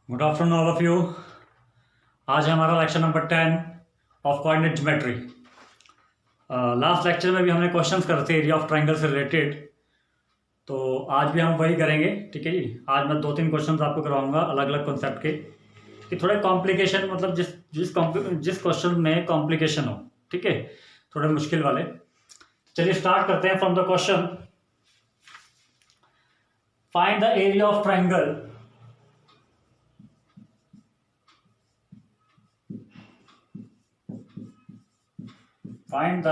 Good afternoon all of you. आज है हमारा lecture number 10 of coordinate geometry. Last lecture में भी हमने क्वेश्चंस करे थे एरिया ऑफ ट्रायंगल से रिलेटेड, तो आज भी हम वही करेंगे। ठीक है जी। आज मैं 2-3 क्वेश्चंस आपको करवाऊंगा अलग अलग कॉन्सेप्ट के, कि थोड़े कॉम्प्लिकेशन, मतलब जिस क्वेश्चन में कॉम्प्लिकेशन हो, ठीक है, थोड़े मुश्किल वाले। चलिए स्टार्ट करते हैं from the question. Find the area of triangle Find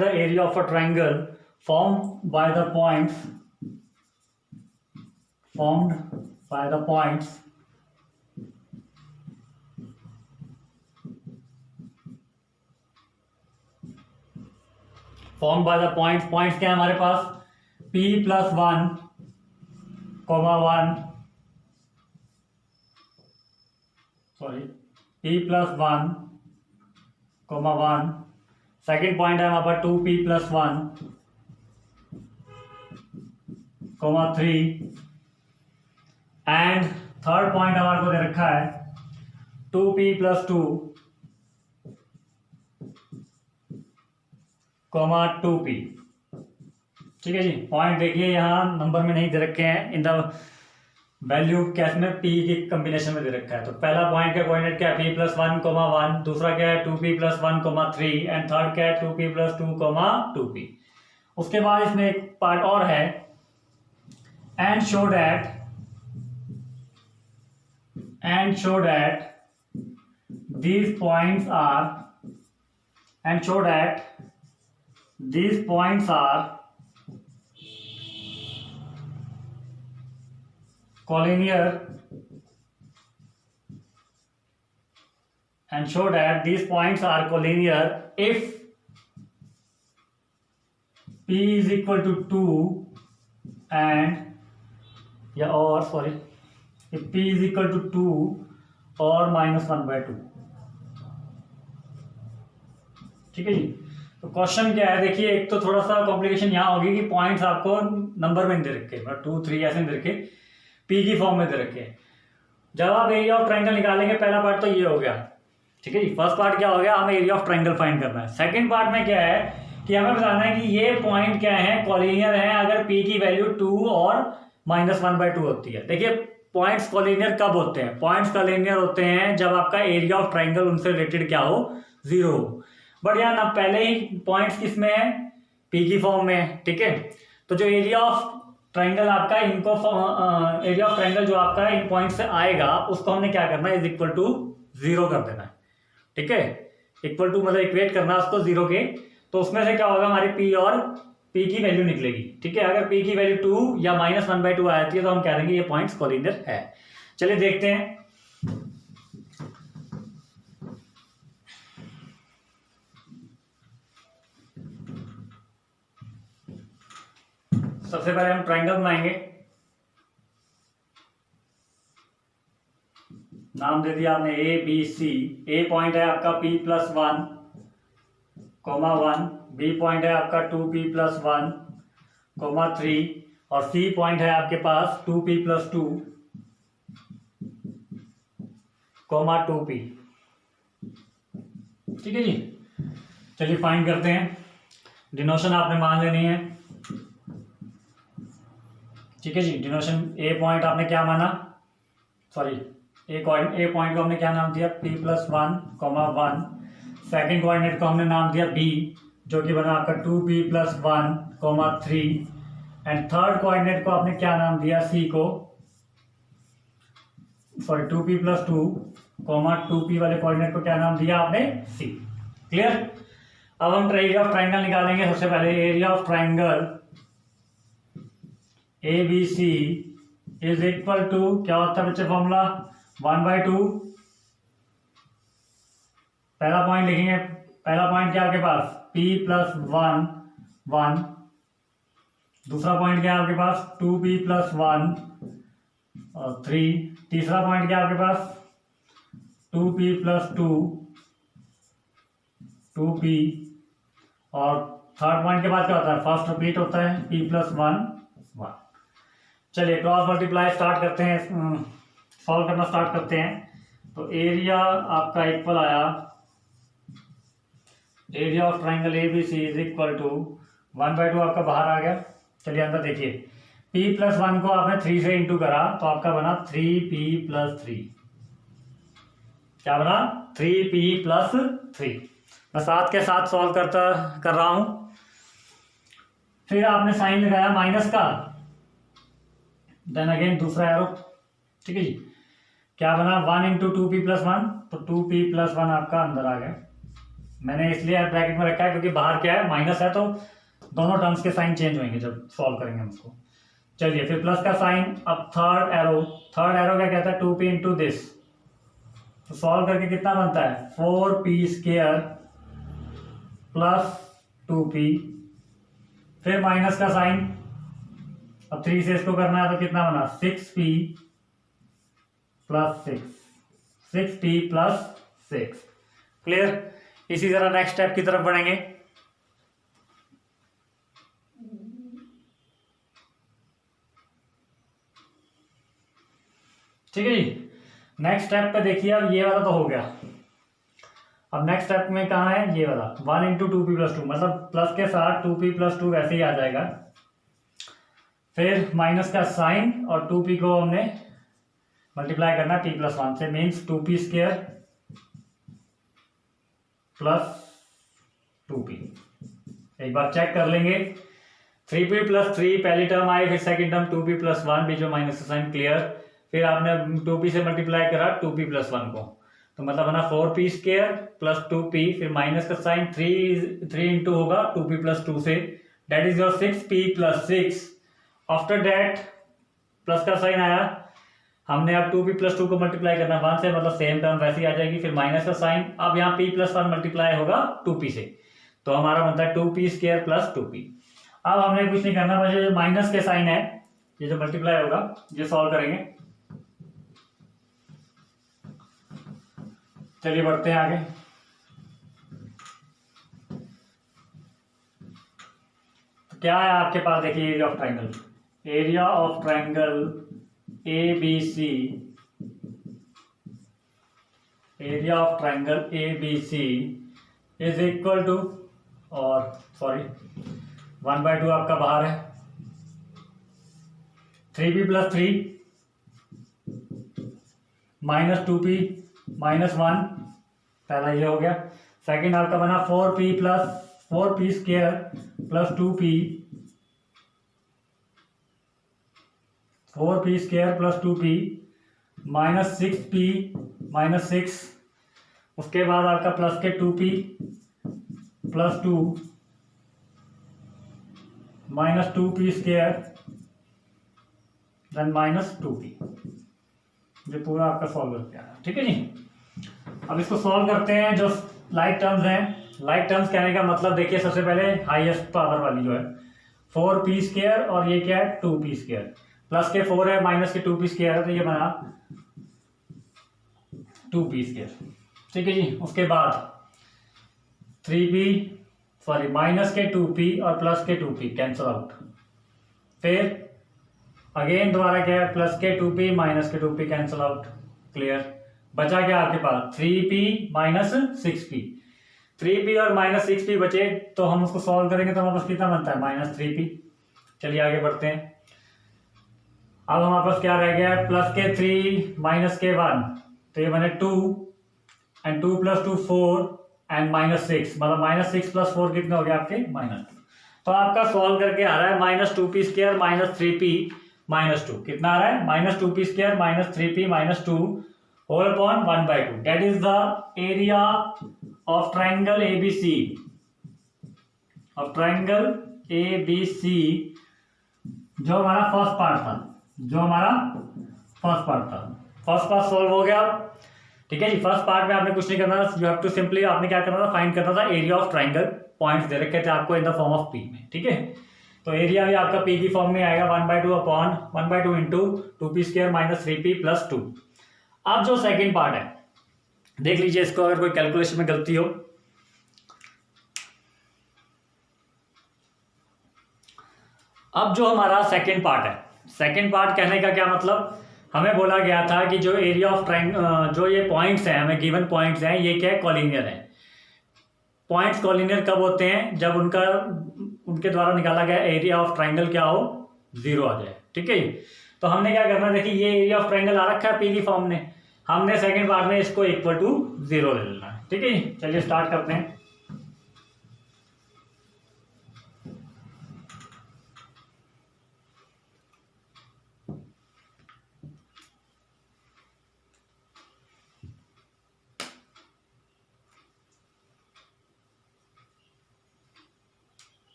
the area of a triangle formed by the points points क्या है हमारे पास? P plus 1, 1, P plus 1, 1। Second point है हमारे पास 2P plus 1, 3। And third point हमारे को दे रखा है 2P plus 2, 2P। ठीक है जी। पॉइंट देखिए यहाँ नंबर में नहीं दे रखे हैं, इन द वैल्यू कैसे में पी के कॉम्बिनेशन में दे रखा है। तो पहला पॉइंट का कोऑर्डिनेट क्या है? P plus 1, 1। दूसरा क्या है? 2P plus 1, 3। एंड थर्ड क्या है? 2P plus 2, 2P। उसके बाद इसमें एक पार्ट और है, and show that these points are collinear, and show that these points are collinear if P is equal to 2 and if P is equal to 2 or -1/2। ठीक है जी। तो क्वेश्चन क्या है देखिए, एक तो थोड़ा सा कॉम्प्लिकेशन यहाँ होगी कि पॉइंट्स आपको नंबर में दे रखे, मतलब 2, 3 ऐसे दे रखे, पी की फॉर्म में दे रखे हैं। जब आप एरिया ऑफ ट्रायंगल निकालेंगे, पहला पार्ट तो ये हो गया, ठीक है जी। फर्स्ट पार्ट क्या हो गया? हमें एरिया ऑफ ट्रायंगल फाइंड करना है। सेकंड पार्ट में क्या है कि हमें बताना है कि ये पॉइंट क्या है, कॉलिनियर है अगर पी की वैल्यू 2 और -1/2 होती है। देखिए पॉइंट्स कॉलिनियर कब होते हैं? पॉइंट्स कॉलिनियर होते हैं जब आपका एरिया ऑफ ट्रायंगल उनसे रिलेटेड क्या हो? 0 हो। बट यहाँ ना पहले ही पॉइंट्स किस में है? पी की फॉर्म में है। ठीक है। तो जो एरिया ऑफ ट्रायंगल आपका एरिया ऑफ ट्रायंगल जो आपका इन पॉइंट से आएगा, उसको हमने क्या करना है? इज इक्वल टू 0 कर देना है। ठीक है। इक्वल टू मतलब इक्वेट करना है उसको 0 के। तो उसमें से क्या होगा? हमारी P और P की वैल्यू निकलेगी। ठीक है। अगर P की वैल्यू 2 या -1/2 आ जाती है तो हम कह देंगे ये पॉइंट्स कॉलिनियर है। चलिए देखते हैं। सबसे पहले हम ट्रायंगल बनाएंगे। नाम दे दिया आपने ABC। ए पॉइंट है आपका P plus 1, 1। बी पॉइंट है आपका 2P plus 1, 3। और C पॉइंट है आपके पास 2P plus 2, 2P। ठीक है जी। चलिए फाइंड करते हैं। डिनोशन आपने मान लेनी है। ठीक है जी। डिनोशन ए पॉइंट आपने क्या माना? ए पॉइंट को हमने क्या नाम दिया? P plus 1, 1। सेकेंड कोऑर्डिनेट को हमने नाम दिया B, जो कि बना आपका 2P plus 1, 3। And third coordinate को आपने क्या नाम दिया? C को 2P plus 2, 2P वाले कोऑर्डिनेट को क्या नाम दिया आपने? C। क्लियर। अब हम एरिया ऑफ ट्रायंगल निकालेंगे। सबसे पहले area of triangle ABC is equal to क्या होता है बच्चे? फॉर्मूला 1/2। पहला पॉइंट लिखेंगे। पहला पॉइंट क्या आपके पास? P plus 1, 1। दूसरा पॉइंट क्या है आपके पास? 2P plus 1 और 3। तीसरा पॉइंट क्या है आपके पास? 2P plus 2, 2P और थर्ड पॉइंट के बाद क्या होता है, फर्स्ट रिपीट होता है, p प्लस 1 1। चलिए क्रॉस मल्टीप्लाई स्टार्ट करते हैं, सॉल्व करना स्टार्ट करते हैं। तो एरिया आपका इक्वल आया, area of triangle A B C is equal to 1/2 आपका बाहर आ गया। चलिए अंदर देखिए, p प्लस 1 को आपने 3 से इंटू करा तो आपका बना 3p प्लस 3। क्या बना, 3p प्लस 3। मैं साथ के साथ सॉल्व कर रहा हूं। फिर आपने साइन लगाया माइनस का, देन अगेन दूसरा एरो, ठीक है जी। क्या बना, 1 इंटू 2p प्लस 1, तो 2p प्लस 1 आपका अंदर आ गया। मैंने इसलिए ब्रैकेट में रखा है क्योंकि बाहर क्या है, माइनस है, तो दोनों टर्म्स के साइन चेंज होंगे जब सॉल्व करेंगे हम उसको। चलिए फिर प्लस का साइन, अब थर्ड एरो क्या कहता है, 2p इंटू दिस। तो सॉल्व करके कितना बनता है, 4p स्क्वायर प्लस 2p। फिर माइनस का साइन, अब 3 से इसको करना है तो कितना बना, 6p plus 6, 6p plus 6। Clear. इसी तरह नेक्स्ट स्टेप की तरफ बढ़ेंगे। ठीक है जी। नेक्स्ट स्टेप पे देखिए, अब ये वाला तो हो गया। अब नेक्स्ट स्टेप में कहाँ है, ये वाला 1 इंटू 2p प्लस 2, मतलब प्लस के साथ 2p प्लस 2 वैसे ही आ जाएगा। फिर माइनस का साइन और 2p को हमने मल्टीप्लाई करना p प्लस 1 से, means 2p square plus 2p। एक बार चेक कर लेंगे, 3p प्लस 3 पहली टर्म आई, फिर सेकंड टर्म 2p प्लस 1, बीच में माइनस का साइन, क्लियर। फिर आपने 2p से मल्टीप्लाई करा 2p प्लस 1 को, तो मतलब बना 4p स्क्वायर प्लस 2p, फिर माइनस का साइन 3 इंटू होगा 2p प्लस 2 से, that is your 6p plus 6। After that plus का साइन आया, हमने अब 2p प्लस 2 को मल्टीप्लाई करना 1 से, मतलब सेम टर्म वैसे ही आ जाएगी। फिर माइनस का साइन, अब यहाँ p प्लस 1 मल्टीप्लाई होगा 2p से, तो हमारा बनता है 2p स्क्वायर प्लस 2p। अब हमने कुछ नहीं करना, बस जो माइनस के साइन है, ये जो मल्टीप्लाई होगा, ये सॉल्व करेंगे। चलिए बढ़ते हैं आगे। तो क्या है आपके पास, देखिए area of triangle, area of triangle ABC, area of triangle ABC is equal to, और सॉरी 1/2 आपका बाहर है, 3p plus 3 minus 2p minus 1, पहला ये हो गया। सेकंड आपका बना 4p square plus 2p, 4p square plus 2p minus 6p minus 6। उसके बाद आपका प्लस के 2p plus 2 minus 2p square then minus 2p। ये पूरा आपका सॉल्व करके आया, ठीक है जी। अब इसको सॉल्व करते हैं। जो लाइक टर्म्स हैं, लाइक टर्म्स कहने का मतलब देखिए, सबसे पहले हाईएस्ट पावर वाली जो है 4p स्क्वायर, और ये क्या है 2p स्क्वायर, प्लस के 4 है माइनस के 2p स्क्वायर है, तो ये बना 2p स्क्वायर, ठीक है जी। उसके बाद 3p सॉरी माइनस के 2p और प्लस के 2p कैंसल आउट। फिर अगेन दोबारा क्या है, प्लस के 2p माइनस के 2p कैंसल आउट, क्लियर। बचा क्या आपके पास, 3p माइनस 6p, 3p और माइनस 6p बचे, तो हम उसको सॉल्व करेंगे तो हमारे पास कितना बनता है, माइनस 3p। चलिए आगे बढ़ते हैं। अब हमारे पास क्या रह गया है, प्लस के 3 माइनस के 1, तो ये बने 2 एंड 2 प्लस 2 4 एंड माइनस 6, मतलब माइनस 6 प्लस 4 कितने हो गए आपके, माइनस 2। तो आपका सॉल्व करके आ रहा है minus 2p square minus 3p minus 2, कितना आ रहा है, minus 2p square minus 3p minus 2 whole upon 1/2। That is the area of triangle ABC, of triangle ABC, जो हमारा फर्स्ट पार्ट था, फर्स्ट पार्ट सॉल्व हो गया। ठीक है जी। फर्स्ट पार्ट में आपने कुछ नहीं करना था, यू हैव टू सिंपली आपने क्या करना था, फाइंड करना था एरिया ऑफ ट्राइंगल। पॉइंट्स दे रखे थे आपको in the form of p में, ठीक है। तो एरिया भी आपका p की फॉर्म में आएगा 1/2 upon 1/2 into 2p square minus 3p plus 2। अब जो सेकंड पार्ट है, देख लीजिए इसको, अगर कोई कैलकुलेशन में गलती हो अब जो हमारा सेकंड पार्ट है, सेकंड पार्ट कहने का क्या मतलब, हमें बोला गया था कि जो एरिया ऑफ ट्रायंगल, जो ये पॉइंट्स हैं, हमें गिवन पॉइंट्स हैं, ये क्या है, कॉलिनियर है। पॉइंट्स कॉलिनियर कब होते हैं, जब उनके द्वारा निकाला गया एरिया ऑफ ट्रायंगल क्या हो, 0 आ जाए। ठीक है, तो हमने क्या करना, देखिए ये एरिया ऑफ ट्रायंगल आ रखा है पी की फॉर्म में, हमने सेकंड पार्ट में इसको इक्वल टू 0 ले लेना है। ठीक है, चलिए स्टार्ट करते हैं।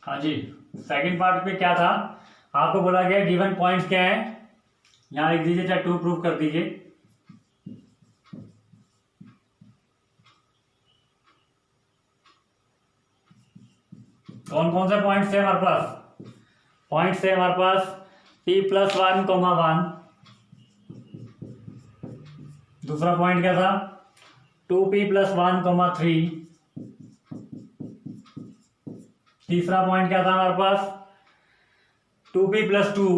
हाँ जी, सेकंड पार्ट पे क्या था, आपको बोला गया गिवन पॉइंट्स क्या है, यहाँ लिख दीजिए, चाहे 2 प्रूव कर दीजिए। कौन कौन से पॉइंट्स है हमारे पास, पॉइंट्स है हमारे पास p+1, 1। दूसरा पॉइंट क्या था, 2p+1, 3। तीसरा पॉइंट क्या था हमारे पास, 2p+2,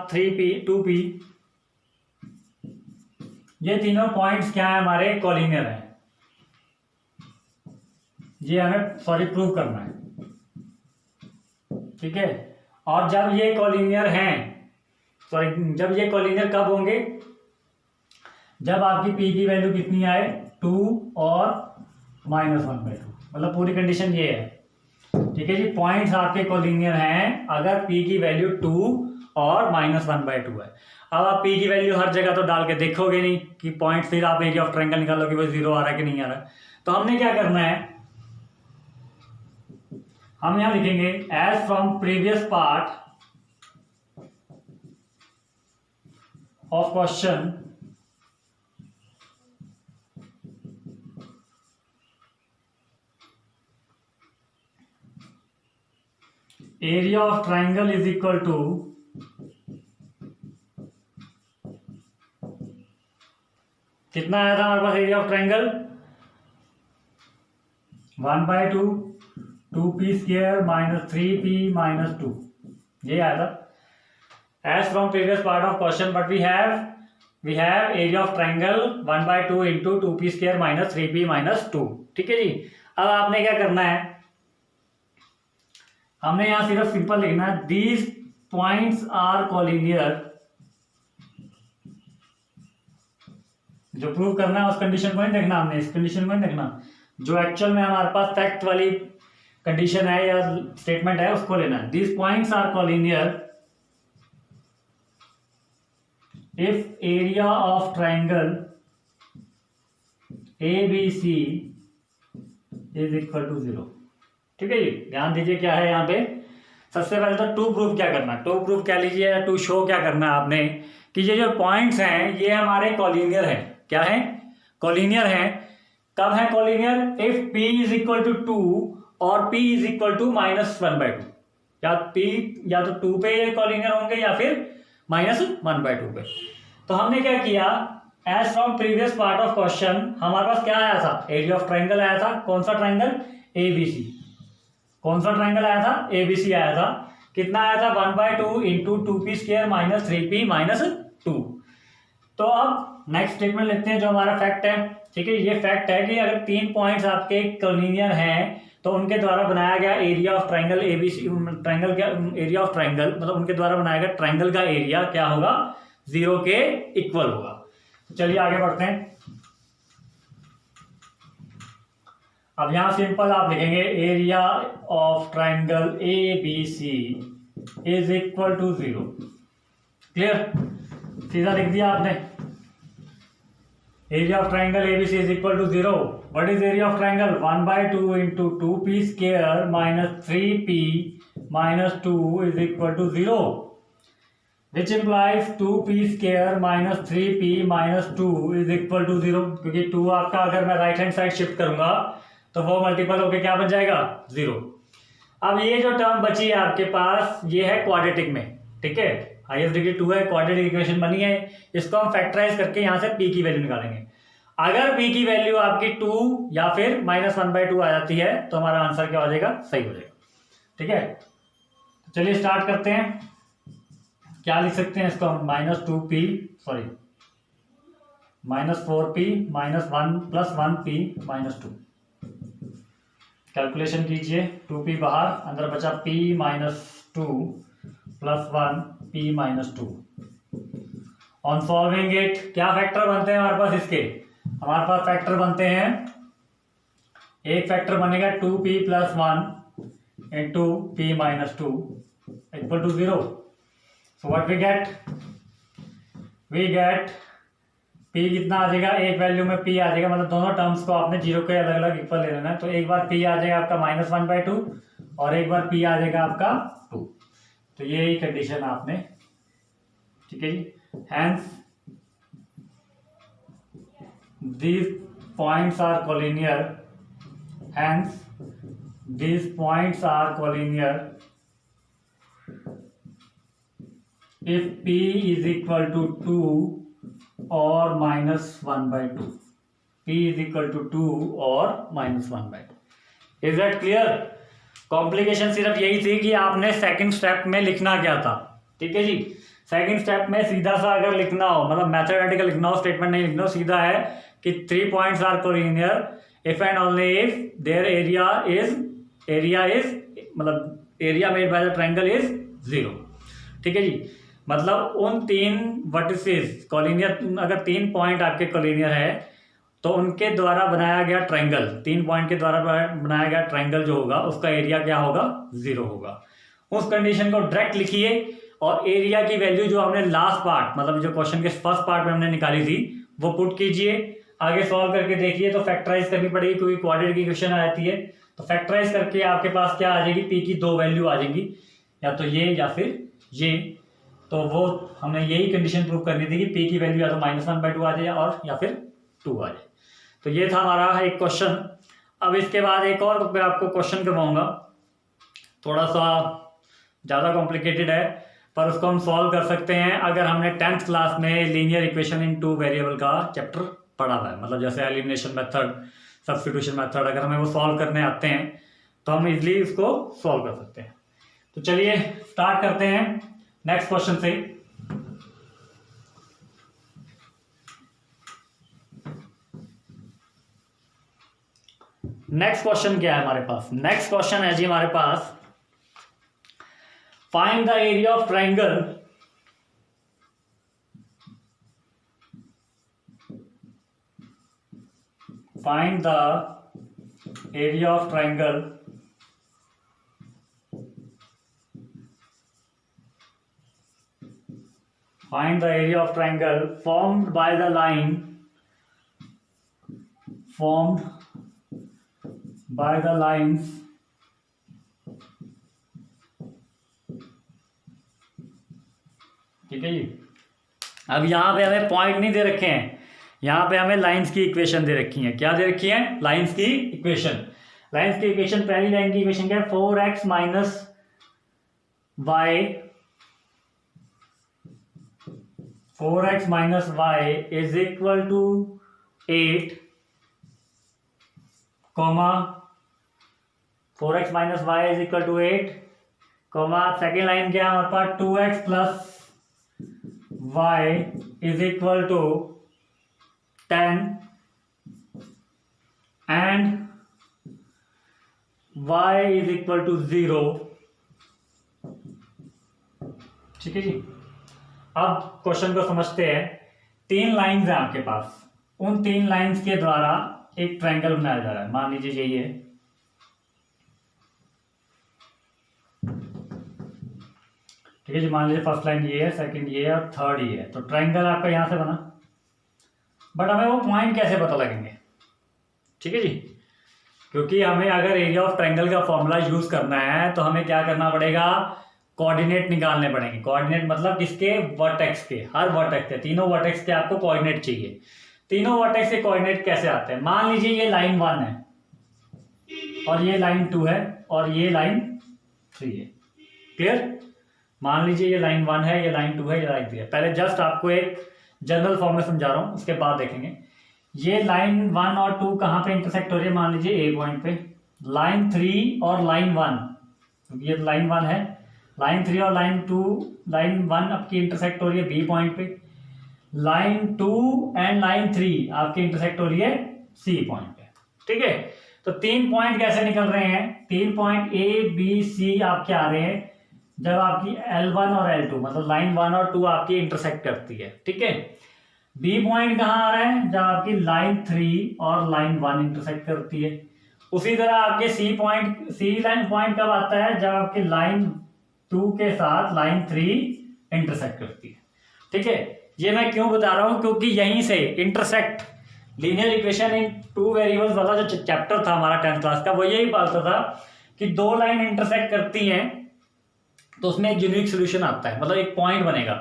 3p, 2p। ये तीनों पॉइंट्स क्या है, हमारे कॉलिनियर है। ये हमें प्रूव करना है। ठीक है, और जब ये कॉलिनियर हैं, जब ये कॉलिनियर कब होंगे, जब आपकी p की वैल्यू कितनी आए, 2 और -1/2, मतलब पूरी कंडीशन ये है। ठीक है जी, पॉइंट्स आपके कॉलिनियर हैं अगर p की वैल्यू 2 और -1/2 है। अब आप p की वैल्यू हर जगह तो डाल के देखोगे नहीं कि पॉइंट, फिर आप एरिया ऑफ ट्रायंगल निकालो कि भाई 0 आ रहा है कि नहीं आ रहा है। तो हमने क्या करना है, हम यहां लिखेंगे as from previous part of question area of triangle is equal to कितना आया था हमारे पास area of triangle, 1/2, 2p² - 3p - 2, ये आया था as from previous part of question, but we have area of triangle 1/2 into 2p² - 3p - 2। ठीक है जी, अब आपने क्या करना है, हमने यहां सिर्फ सिंपल लिखना है, दीज पॉइंट्स आर कॉलिनियर। जो प्रूव करना है उस कंडीशन को नहीं देखना, हमने इस कंडीशन को नहीं देखना, जो एक्चुअल में हमारे पास फैक्ट वाली कंडीशन है या स्टेटमेंट है उसको लेना है। These points are collinear if area of triangle ABC is equal to 0। ठीक है जी, ध्यान दीजिए क्या है यहाँ पे, सबसे पहले तो टू प्रूफ क्या करना है, टू प्रूफ क्या लीजिए या टू शो क्या करना है आपने, कि ये जो पॉइंट्स हैं ये हमारे कॉलिनियर हैं। क्या है, कॉलिनियर हैं। कब है collinear, if p is equal to 2 और p इज इक्वल टू -1/2, या p या तो 2 पे ये कॉलिनियर होंगे या फिर -1/2 पे। तो हमने क्या किया, as from previous part of question हमारे पास क्या आया था, एरिया ऑफ ट्रायंगल आया था। कौन सा ट्रायंगल, ABC। कौन सा ट्रायंगल आया था, ABC आया था। कितना आया था, 1/2 इंटू 2p² - 3p - 2। तो अब नेक्स्ट स्टेटमेंट लेते हैं जो हमारा फैक्ट है। ठीक है, ये फैक्ट है कि अगर 3 पॉइंट्स आपके कॉलिनियर हैं तो उनके द्वारा बनाया गया area of triangle ABC, triangle का एरिया ऑफ ट्रायंगल मतलब उनके द्वारा बनाया गया ट्रायंगल का एरिया क्या होगा, 0 के इक्वल होगा। तो चलिए आगे बढ़ते हैं। अब यहां सिंपल आप लिखेंगे area of triangle ABC is equal to 0। Clear, सीधा लिख दिया आपने, area of triangle ABC is equal to 0। What is area of triangle, 1/2 into 2p² - 3p - 2 is equal to 0, which implies 2p² - 3p - 2 is equal to 0। क्योंकि 2 आपका अगर मैं right hand side shift करूंगा तो वो मल्टीपल होके क्या बन जाएगा, 0। अब ये जो टर्म बची है आपके पास ये है क्वाड्रेटिक में। ठीक है, हाईएस्ट डिग्री 2 है, क्वाड्रेटिक इक्वेशन बनी है, इसको हम फैक्टराइज करके यहाँ से p की वैल्यू निकालेंगे। अगर p की वैल्यू आपकी 2 या फिर -1/2 आ जाती है तो हमारा आंसर क्या हो जाएगा, सही हो जाएगा। ठीक है, चलिए स्टार्ट करते हैं। क्या लिख सकते हैं इसको हम, -2p sorry -4p -1 + 1p -2। Calculation कीजिए, 2p बाहर, अंदर बचा p -2 + 1 p -2। On solving it क्या फैक्टर बनते हैं हमारे पास इसके, हमारे पास फैक्टर बनते हैं, एक फैक्टर बनेगा 2p + 1 into p -2 equal to 0। So what we get p कितना आ जाएगा, एक वैल्यू में p आ जाएगा, मतलब दोनों टर्म्स को आपने 0 के अलग अलग इक्वल ले लेना है। तो एक बार p आ जाएगा आपका -1/2 और एक बार p आ जाएगा आपका 2। तो ये ही कंडीशन आपने, ठीक है जी। Hence these points are collinear, hence these points are collinear if p is equal to 2 or -1/2, p is equal to 2 or -1/2। Is that clear? Complication सिर्फ यही थी कि आपने सेकंड स्टेप में लिखना क्या था। ठीक है जी, सेकंड स्टेप में सीधा सा अगर लिखना हो, मतलब मैथमेटिकल लिखना हो, स्टेटमेंट नहीं लिखना हो, सीधा है कि 3 points are collinear if and only if their area is मतलब area made by the triangle is 0। ठीक है जी, मतलब उन 3 वर्टिसेस कोलिनियर, अगर 3 पॉइंट आपके कोलिनियर है तो उनके द्वारा बनाया गया ट्रायंगल, 3 पॉइंट के द्वारा बनाया गया ट्रायंगल जो होगा उसका एरिया क्या होगा, 0 होगा। उस कंडीशन को डायरेक्ट लिखिए और एरिया की वैल्यू जो हमने लास्ट पार्ट, मतलब जो क्वेश्चन के फर्स्ट पार्ट में हमने निकाली थी वो पुट कीजिए। आगे सॉल्व करके देखिए तो फैक्टराइज करनी पड़ेगी क्योंकि क्वाड्रेटिक की क्वेश्चन आ जाती है। तो फैक्टराइज करके आपके पास क्या आ जाएगी, पी की 2 वैल्यू आ जाएंगी, या तो ये या फिर ये। तो वो हमने यही कंडीशन प्रूव करनी थी कि पी की वैल्यू या तो -1/2 आ जाए और या फिर 2 आ जाए। तो ये था हमारा एक क्वेश्चन। अब इसके बाद एक और मैं आपको क्वेश्चन करवाऊंगा, थोड़ा सा ज़्यादा कॉम्प्लिकेटेड है पर उसको हम सॉल्व कर सकते हैं अगर हमने 10th क्लास में लीनियर इक्वेशन इन 2 वेरिएबल का चैप्टर पढ़ा हुआ है। मतलब जैसे एलिमिनेशन मेथड, सब्स्टिट्यूशन मेथड, अगर हमें वो सॉल्व करने आते हैं तो हम इजीली इसको सॉल्व कर सकते हैं। तो चलिए स्टार्ट करते हैं नेक्स्ट क्वेश्चन से। नेक्स्ट क्वेश्चन क्या है हमारे पास, नेक्स्ट क्वेश्चन है जी हमारे पास, find the area of triangle find the area of triangle formed by the line lines ठीक है जी। अब यहां पे हमें पॉइंट नहीं दे रखे हैं, यहाँ पे हमें लाइंस की इक्वेशन दे रखी है। क्या दे रखी है, लाइंस की इक्वेशन। लाइंस की इक्वेशन, पहली लाइन की इक्वेशन क्या है, 4x y is equal to 8, 4x y is equal to 8, second line क्या है हमारे पास, 2x + y is equal to 10 and y is equal to 0। ठीक है जी। अब क्वेश्चन को समझते हैं। 3 लाइंस हैं आपके पास, उन 3 लाइंस के द्वारा एक ट्रायंगल बनाया जा रहा है। मान लीजिए यही है, ठीक है जी। मान लीजिए फर्स्ट लाइन ये है, सेकंड ये है और थर्ड ये है। तो ट्रायंगल आपका यहां से बना, बट हमें वो पॉइंट कैसे पता लगेंगे, ठीक है जी। क्योंकि हमें अगर एरिया ऑफ ट्रायंगल का फॉर्मूला यूज करना है तो हमें क्या करना पड़ेगा, कोऑर्डिनेट निकालने पड़ेंगे। कोऑर्डिनेट मतलब किसके, वर्टेक्स के, हर वर्टेक्स के, तीनों वर्टेक्स के आपको कोऑर्डिनेट चाहिए। तीनों वर्टेक्स के कोऑर्डिनेट कैसे आते हैं, मान लीजिए ये लाइन 1 है और ये लाइन 2 है और ये लाइन 3 है। क्लियर? मान लीजिए ये लाइन 1 है, ये लाइन 2 है, ये लाइन 3 है। पहले जस्ट आपको एक जनरल फॉर्म में समझा रहा हूं, उसके बाद देखेंगे। ये लाइन 1 और 2 कहाँ पे इंटरसेक्ट हो रही है, मान लीजिए ए पॉइंट पे। लाइन 3 और लाइन 1, ये लाइन 1 है, लाइन 3 और लाइन 2, लाइन 1 आपकी इंटरसेक्ट हो रही है बी पॉइंट पे। लाइन 2 एंड लाइन 3 आपकी इंटरसेक्ट हो रही है सी पॉइंट पे। ठीक है, तो 3 पॉइंट कैसे निकल रहे हैं, 3 पॉइंट ए बी सी आपके आ रहे हैं जब आपकी L1 और L2 मतलब लाइन 1 और 2 आपकी इंटरसेक्ट करती है। ठीक है, बी पॉइंट कहाँ आ रहा है, जब आपकी लाइन 3 और लाइन 1 इंटरसेक्ट करती है। उसी तरह आपके सी लाइन पॉइंट कब आता है, जब आपकी लाइन 2 के साथ लाइन 3 इंटरसेक्ट करती है। ठीक है, ये मैं क्यों बता रहा हूं, क्योंकि यहीं से intersect linear equation in 2 variables वाला जो चैप्टर था हमारा 10th क्लास का, वो यही बोलता था कि 2 लाइन इंटरसेक्ट करती हैं तो उसमें एक यूनिक सोल्यूशन आता है, मतलब एक पॉइंट बनेगा,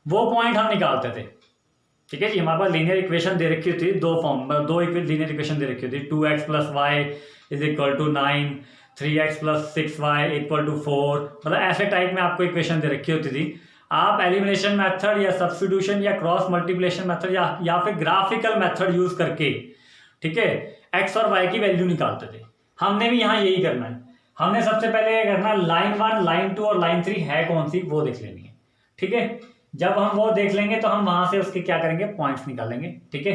वो पॉइंट हम निकालते थे। ठीक है जी, हमारे पास लीनियर इक्वेशन दे रखी होती है, दो लीनियर इक्वेशन दे रखी होती है, 2x + y = 9, 3x + 6y = 4, मतलब ऐसे टाइप में आपको इक्वेशन दे रखी होती थी। आप एलिमिनेशन मेथड या सब्स्टिट्यूशन या क्रॉस मल्टीप्लिकेशन मेथड या फिर ग्राफिकल मेथड यूज करके, ठीक है, x और y की वैल्यू निकालते थे। हमने भी यहाँ यही करना है। हमने सबसे पहले ये करना, लाइन 1, लाइन 2 और लाइन 3 है कौन सी, वो देख लेनी है। ठीक है, जब हम वो देख लेंगे तो हम वहां से उसके क्या करेंगे, पॉइंट्स निकालेंगे। ठीक है,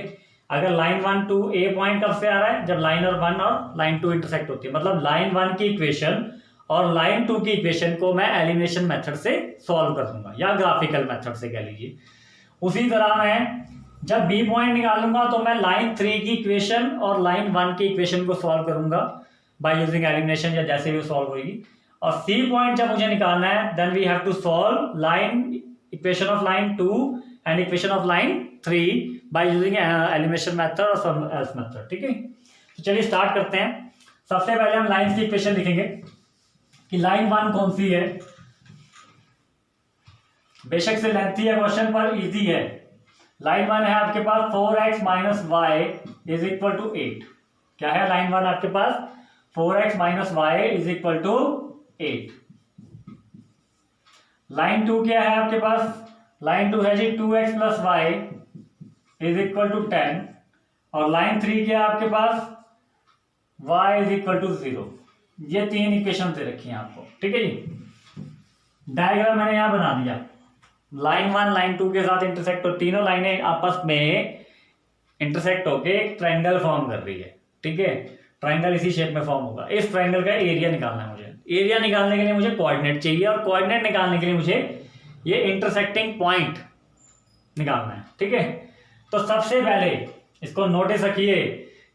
अगर लाइन 1 2 ए पॉइंट कब से आ रहा है, जब लाइन 1 और लाइन 2 इंटरसेक्ट होती है, मतलब लाइन 1 की इक्वेशन और लाइन 2 की इक्वेशन को मैं एलिमिनेशन मेथड से सॉल्व कर दूंगा या ग्राफिकल मेथड से कह लीजिए। उसी तरह मैं जब बी पॉइंट निकालूंगा तो मैं लाइन 3 की इक्वेशन और लाइन 1 की इक्वेशन को सॉल्व करूंगा बाय यूजिंग एलिमिनेशन या जैसे भी सॉल्व होगी। और सी पॉइंट जब मुझे निकालना है, then we have to solve line equation of line 2 and equation of line 3 by using elimination method और सम एल्स मेथड। ठीक है, तो चलिए स्टार्ट करते हैं। सबसे पहले हम लाइन की इक्वेशन लिखेंगे कि लाइन 1 कौन सी है। बेशक से लेंथी है क्वेश्चन पर इजी है। लाइन 1 है आपके पास 4x - y = 8। क्या है लाइन 1 आपके पास, 4x - y = 8। लाइन 2 क्या है आपके पास, लाइन 2 है जी 2x + y = 10। और लाइन 3 क्या है आपके पास, y = 0। ये 3 इक्वेशन दे रखी हैं आपको। ठीक है जी, डायग्राम मैंने यहां बना दिया। लाइन 1 लाइन 2 के साथ इंटरसेक्ट हो, तीनों लाइनें आपस में इंटरसेक्ट होके एक ट्रायंगल फॉर्म कर रही है। ठीक है, ट्रायंगल इसी शेप में फॉर्म होगा। इस ट्रायंगल का एरिया निकालना है मुझे। एरिया निकालने के लिए मुझे कोऑर्डिनेट चाहिए और कोऑर्डिनेट निकालने के लिए मुझे ये इंटरसेक्टिंग पॉइंट निकालना है। ठीक है, तो सबसे पहले इसको नोटिस रखिए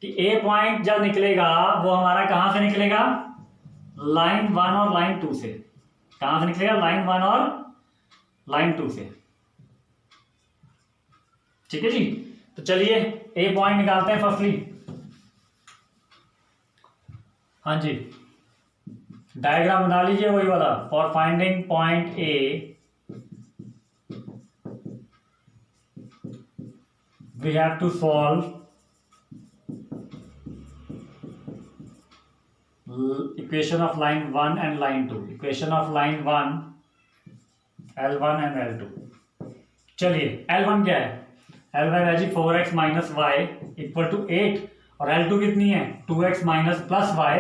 कि ए पॉइंट जब निकलेगा वो हमारा कहां से निकलेगा, लाइन 1 और लाइन 2 से। कहां से निकलेगा, लाइन 1 और लाइन 2 से। ठीक है जी, तो चलिए ए पॉइंट निकालते हैं फर्स्टली। हाँ जी, डायग्राम बना लीजिए वही वाला। For finding point A we have to solve equation of line 1 and line 2, equation of line 1 L1 and L2। चलिए L1 क्या है, L1 है जी 4x - y = 8 और L2 कितनी है, 2x - + y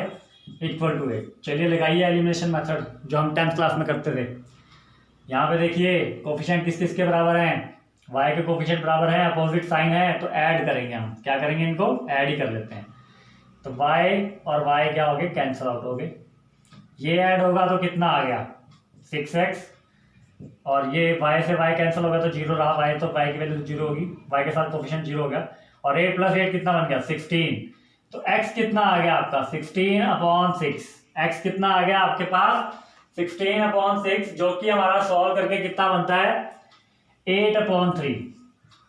= 8। चलिए लगाइए एलिमिनेशन मेथड जो हम 10th क्लास में करते थे। यहाँ पे देखिए कोफिशिएंट किस किस के बराबर हैं, y के कोफिशिएंट बराबर है, अपोजिट साइन है, तो ऐड करेंगे हम। क्या करेंगे, इनको ऐड ही कर लेते हैं। तो y और y क्या हो गए, कैंसिल आउट हो गए। ये ऐड होगा तो कितना आ गया, 6x, और ये y से y कैंसिल हो गया तो 0 रहा, y तो y की वैल्यू 0 होगी, y के साथ कोफिशिएंट 0 हो गया। और 8 + 8 कितना बन गया, 16। तो x कितना आ गया आपका, 16/6। x कितना आ गया आपके पास, 16/6, जो कि हमारा सॉल्व करके कितना बनता है, 8/3।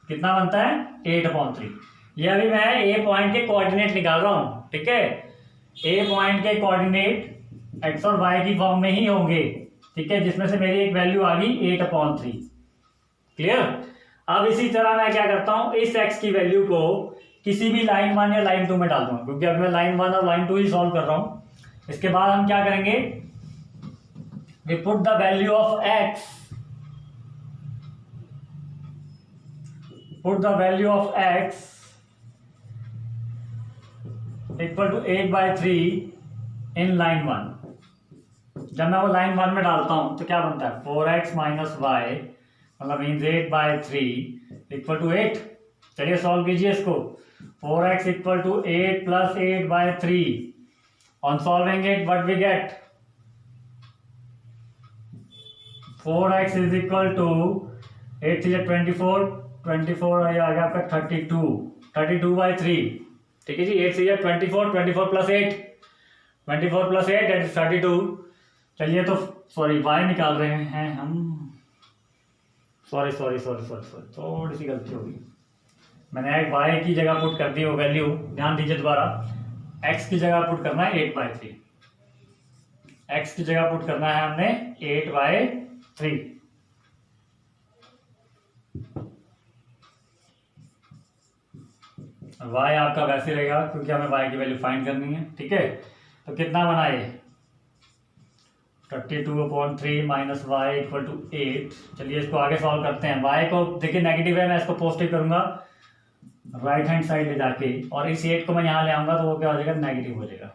कितना बनता है, 8/3। ये अभी मैं ए पॉइंट के कोऑर्डिनेट निकाल रहा हूं। ठीक है, ए पॉइंट के कोऑर्डिनेट एक्स और वाई की फॉर्म में ही होंगे। ठीक है, जिसमें से मेरी एक वैल्यू आ गई 8/3। क्लियर। अब इसी तरह मैं क्या करता हूं, इस एक्स की वैल्यू को किसी भी लाइन 1 या लाइन 2 में डाल दूंगा, क्योंकि अब मैं लाइन 1 और लाइन 2 ही सॉल्व कर रहा हूं। इसके बाद हम क्या करेंगे, we put the value of x, put the value of x equal to 8/3 in line 1। जब मैं वो लाइन 1 में डालता हूं तो क्या बनता है 4x माइनस वाई मतलब मीन्स 8/3 इक्वल टू 8। चलिए सॉल्व कीजिए इसको। 4x equal to 8 plus 8/3 on solving it what we get 4x is equal to 8 से 24 आ गया आपका 32/3। ठीक है जी 8 से 24 प्लस 8 दैट इज 32। चलिए तो सॉरी y निकाल रहे हैं हम। सॉरी थोड़ी सी गलती होगी। मैंने एक y की जगह पुट कर दी वो वैल्यू, ध्यान दीजिए दोबारा। x की जगह पुट करना है 8/3, x की जगह पुट करना है हमने 8/3। y आपका वैसे रहेगा क्योंकि हमें y की वैल्यू फाइंड करनी है। ठीक है तो कितना बना ये 32/3 माइनस वाई इक्वल टू 8। चलिए इसको आगे सॉल्व करते हैं। y को देखिए नेगेटिव है, मैं इसको पॉजिटिव करूंगा राइट हैंड साइड ले जाके, और इस 8 को मैं यहाँ ले आऊंगा तो वो क्या हो जाएगा नेगेटिव हो जाएगा।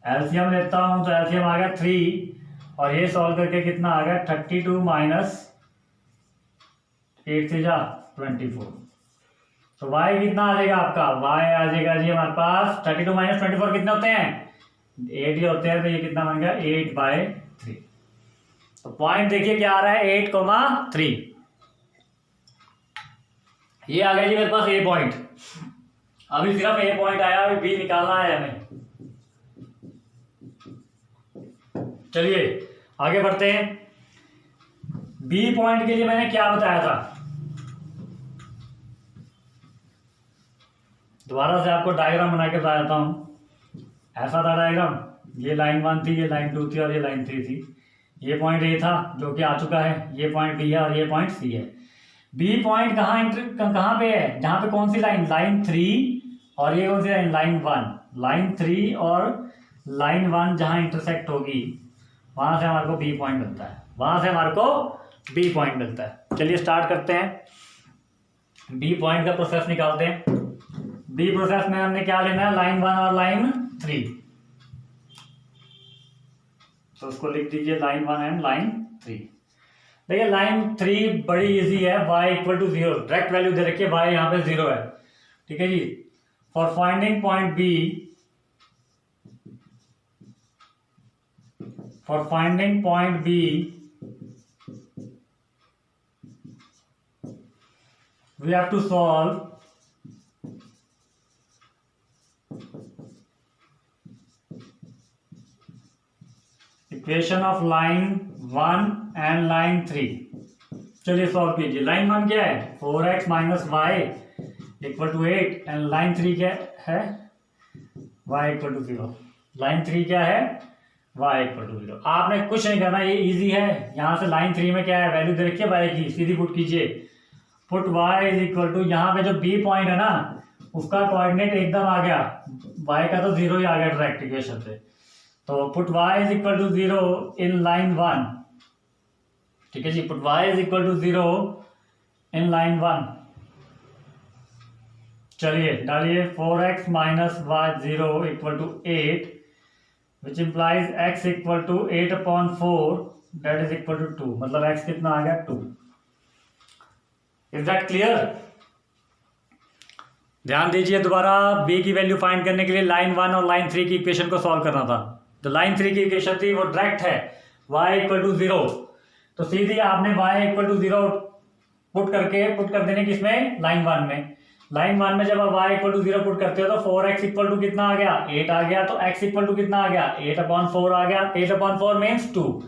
एलसीएम लेता हूं तो एलसीएम आ गया 3 और ये सॉल्व करके कितना आ गया 32 माइनस 8 से जा 24। तो y कितना आ जाएगा आपका y आ जाएगा जी हमारे पास 32 माइनस 24 कितने होते हैं 8 ही होते हैं। तो ये कितना बन गया 8/3। तो पॉइंट देखिए क्या आ रहा है 8,3। ये आ गया जी मेरे पास ए पॉइंट। अभी सिर्फ ए पॉइंट आया, अभी बी निकालना है हमें। चलिए आगे बढ़ते हैं। बी पॉइंट के लिए मैंने क्या बताया था, दोबारा से आपको डायग्राम बना के बता देता हूं। ऐसा था डायग्राम, ये लाइन 1 थी, ये लाइन 2 थी और ये लाइन 3 थी। ये पॉइंट ए था जो कि आ चुका है, ये पॉइंट बी है और ये पॉइंट सी है। बी पॉइंट कहाँ पे है, जहां पे कौन सी लाइन 3 और ये कौन सी लाइन 1। लाइन 3 और लाइन 1 जहां इंटरसेक्ट होगी वहां से हमारे को बी पॉइंट मिलता है, वहां से हमारे को बी पॉइंट मिलता है। चलिए स्टार्ट करते हैं, बी पॉइंट का प्रोसेस निकालते हैं। बी प्रोसेस में हमने क्या लेना है लाइन 1 और लाइन 3, तो उसको लिख दीजिए लाइन 1 एंड लाइन 3। देखिए लाइन 3 बड़ी इजी है, y equal to 0 direct value दे रखी है, y यहाँ पे 0 है। ठीक है जी। For finding point B, for finding point B we have to solve equation of line 1 and line 3। चलिए सॉल्व कीजिए। लाइन 1 क्या है 4x minus y equal to 8 and line 3 क्या है y इक्वल टू 0। लाइन 3 क्या है y इक्वल टू 0। आपने कुछ नहीं करना, ये इजी है। यहां से लाइन 3 में क्या है वैल्यू दे रखिए y की, सीधी पुट कीजिए। Put y is equal to, यहाँ पे जो b पॉइंट है ना उसका कोऑर्डिनेट एकदम आ गया, y का तो 0 ही आ गया डायरेक्ट इक्वेशन से। तो put y is equal to 0 in line 1। ठीक है जी, put y is equal to 0 in line 1। चलिए डालिए 4x minus y 0 equal to 8 which implies x equal to 8/4 that is equal to 2। मतलब x कितना आ गया 2। Is that clear? ध्यान दीजिए दोबारा, b की वैल्यू फाइंड करने के लिए लाइन 1 और लाइन 3 की इक्वेशन को सॉल्व करना था। तो लाइन 3 की इक्वेशन थी वो डायरेक्ट है y इक्वल टू 0। तो सीधी आपने y इक्वल टू 0 पुट कर देने किसमें लाइन 1 में। लाइन 1 में जब आप y इक्वल टू 0 पुट करते हो तो 4x इक्वल टू कितना आ गया 8 आ गया। तो x इक्वल टू कितना आ गया 8/4 आ गया। 8/4 मीन्स 2,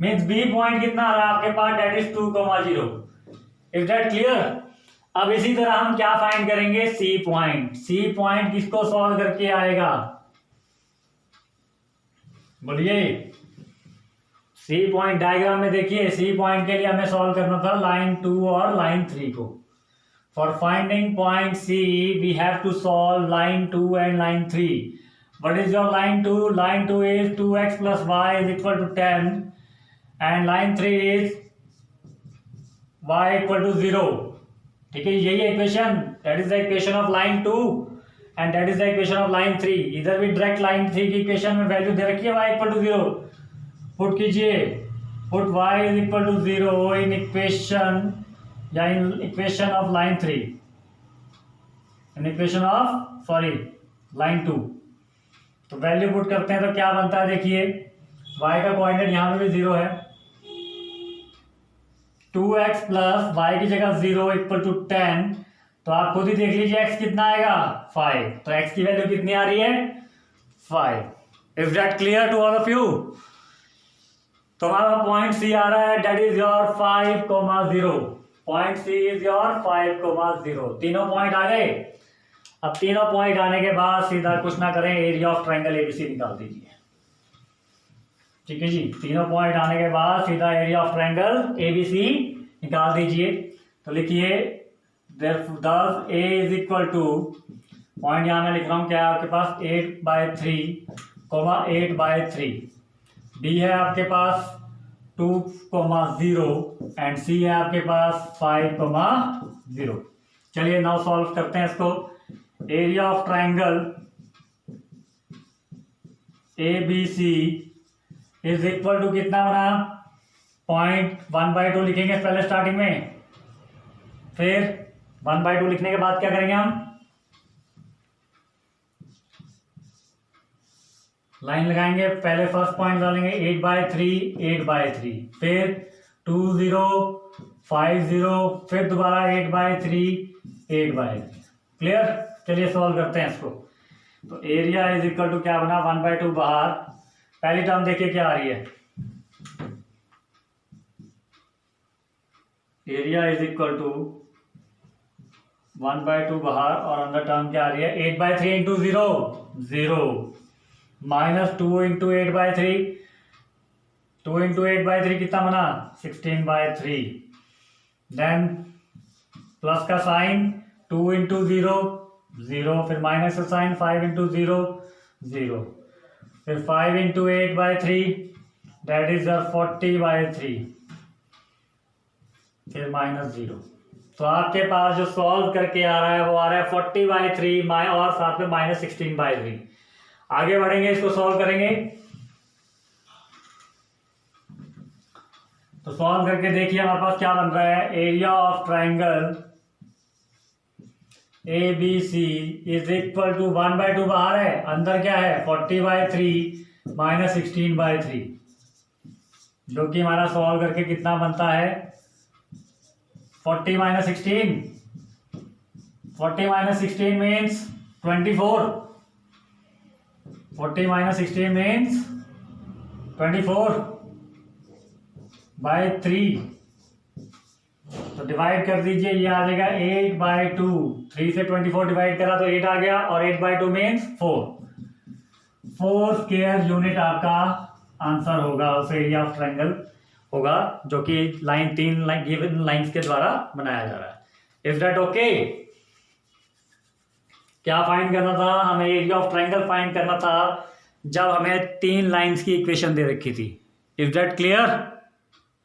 मीन्स b पॉइंट कितना आ रहा है आपके पास that is 2,0। Is that clear? अब इसी तरह हम क्या फाइंड करेंगे c पॉइंट। c पॉइंट किसको सॉल्व करके आएगा बोलिए। सी पॉइंट डायग्राम में देखिए, सी पॉइंट के लिए हमें सॉल्व करना था लाइन 2 और लाइन 3 को। For finding point C we have to solve line 2 and line 3। What is your line 2? Line 2 is 2x plus y is equal to 10 and line 3 is y equal to 0। ठीक है, यही equation, that is the equation of line 2 and that is the equation of line 3। इधर भी direct line 3 की equation में value दे रखी है y इक्वल टू 0, पुट कीजिए, put y is equal to 0 in equation या in equation of line 3, in equation of line 2। तो वैल्यू पुट करते हैं तो क्या बनता है, देखिए y का कोऑर्डिनेट यहाँ पे भी 0 है, 2x प्लस वाई की जगह 0 इक्वल टू 10। तो आप खुद ही देख लीजिए x कितना आएगा 5, तो x की वैल्यू कितनी आ रही है 5। Is that clear to all of you? तो हमारा पॉइंट सी आ रहा है, that is your 5,0। Point C is your 5,0। तीनों पॉइंट आ गए। अब तीनों पॉइंट आने के बाद सीधा कुछ ना करें, एरिया ऑफ ट्रायंगल एबीसी निकाल दीजिए। ठीक है जी, तीनों पॉइंट आने के बाद सीधा एरिया ऑफ ट्रायंगल एबीसी निकाल दीजिए। तो लिखिए thus A is equal to, point यहाँ मैं लिख रहा हूँ क्या है आपके पास 8/3, 8/3। B है आपके पास 2,0 एंड C है आपके पास 5,0। चलिए नाउ सॉल्व करते हैं इसको। Area of triangle ABC is equal to कितना बना, 1/2 लिखेंगे पहले स्टार्टिंग में, फिर 1/2 लिखने के बाद क्या करेंगे हम, लाइन लगाएंगे, पहले फर्स्ट पॉइंट डालेंगे 8/3, 8/3, फिर 20, 50, फिर दोबारा 8/3, 8/3। क्लियर? चलिए सॉल्व करते हैं इसको। तो एरिया इज इक्वल टू क्या बना, 1/2 बाहर, पहली टर्म देखिए क्या आ रही है, एरिया इज इक्वल टू 1/2 बाहर और अंदर टर्म क्या आ रही है 8/3 इंटू 0, 0 माइनस 2 इंटू 8/3, 2 इंटू 8/3 कितना बना 16/3। देन प्लस का साइन 2 इंटू 0, 0, फिर माइनस का साइन 5 इंटू 0, 0, फिर 5 इंटू 8/3 दैट इज 40/3, फिर माइनस 0। तो आपके पास जो सॉल्व करके आ रहा है वो आ रहा है 40/3 और साथ में माइनस 16/3। आगे बढ़ेंगे, इसको सॉल्व करेंगे। तो सॉल्व करके देखिए हमारे पास क्या बन रहा है, area of triangle ABC is equal to 1/2 बाहर है, अंदर क्या है 40/3 माइनस 16/3, जो कि हमारा सॉल्व करके कितना बनता है 40 minus 16, 40 minus 16 means 24, 40 minus 16 means 24/3। तो डिवाइड कर दीजिए, ये आ जाएगा 8/2, 3 से 24 डिवाइड करा तो 8 आ गया, और 8/2 मीन्स 4 स्क्वायर यूनिट आपका आंसर होगा, उस एरिया ऑफ ट्रायंगल होगा जो कि लाइन 3 गिवन लाइंस के द्वारा बनाया जा रहा है। Is that okay? क्या फाइंड करना था हमें, एरिया ऑफ ट्रायंगल फाइंड करना था जब हमें 3 लाइंस की इक्वेशन दे रखी थी। Is that clear?